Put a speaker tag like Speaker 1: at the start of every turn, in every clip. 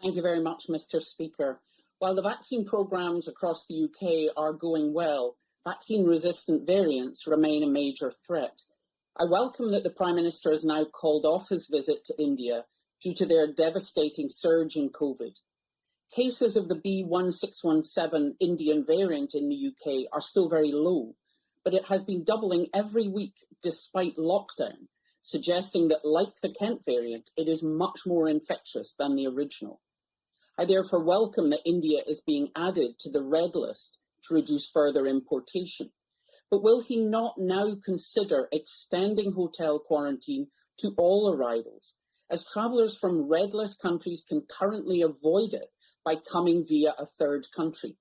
Speaker 1: Thank you very much, Mr. Speaker. While the vaccine programmes across the UK are going well, vaccine-resistant variants remain a major threat. I welcome that the Prime Minister has now called off his visit to India due to their devastating surge in COVID. Cases of the B1617 Indian variant in the UK are still very low, but it has been doubling every week despite lockdown, suggesting that, like the Kent variant, it is much more infectious than the original. I therefore welcome that India is being added to the red list to reduce further importation. But will he not now consider extending hotel quarantine to all arrivals, as travellers from red list countries can currently avoid it by coming via a third country?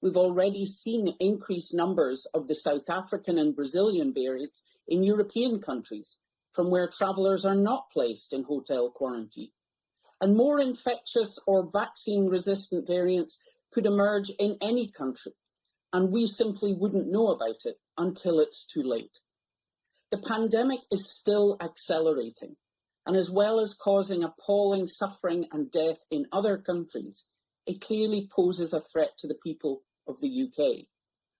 Speaker 1: We've already seen increased numbers of the South African and Brazilian variants in European countries, from where travellers are not placed in hotel quarantine. And more infectious or vaccine-resistant variants could emerge in any country, and we simply wouldn't know about it until it's too late. The pandemic is still accelerating, and as well as causing appalling suffering and death in other countries, it clearly poses a threat to the people of the UK.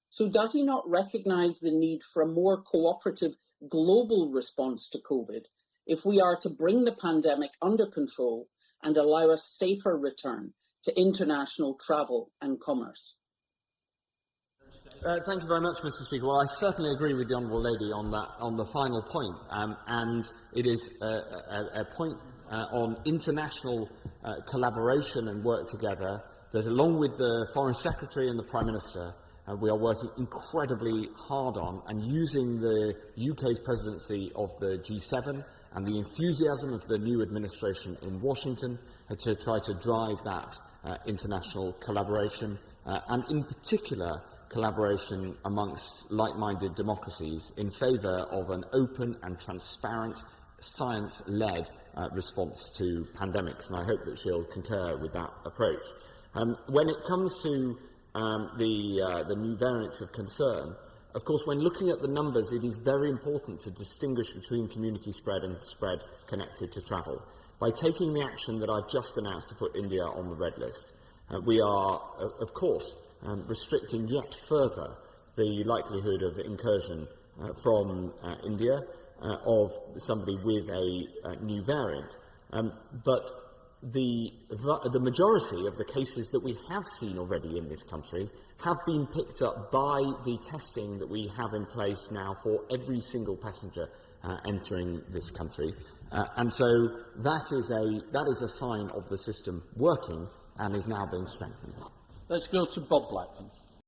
Speaker 1: So does he not recognise the need for a more cooperative global response to COVID if we are to bring the pandemic under control and allow a safer return to international travel and commerce?
Speaker 2: Thank you very much, Mr. Speaker. Well, I certainly agree with the Honourable Lady on that, on the final point, and it is a point on international collaboration and work together that, along with the Foreign Secretary and the Prime Minister, we are working incredibly hard on, and using the UK's presidency of the G7 and the enthusiasm of the new administration in Washington to try to drive that international collaboration, and in particular collaboration amongst like-minded democracies in favour of an open and transparent, science-led response to pandemics, and I hope that she'll concur with that approach. When it comes to the new variants of concern, of course, when looking at the numbers, it is very important to distinguish between community spread and spread connected to travel. By taking the action that I've just announced to put India on the red list, we are, of course, restricting yet further the likelihood of incursion from India of somebody with a new variant. But the majority of the cases that we have seen already in this country have been picked up by the testing that we have in place now for every single passenger entering this country. And so that is a sign of the system working and is now being strengthened.
Speaker 3: Let's go to Bob Blackman.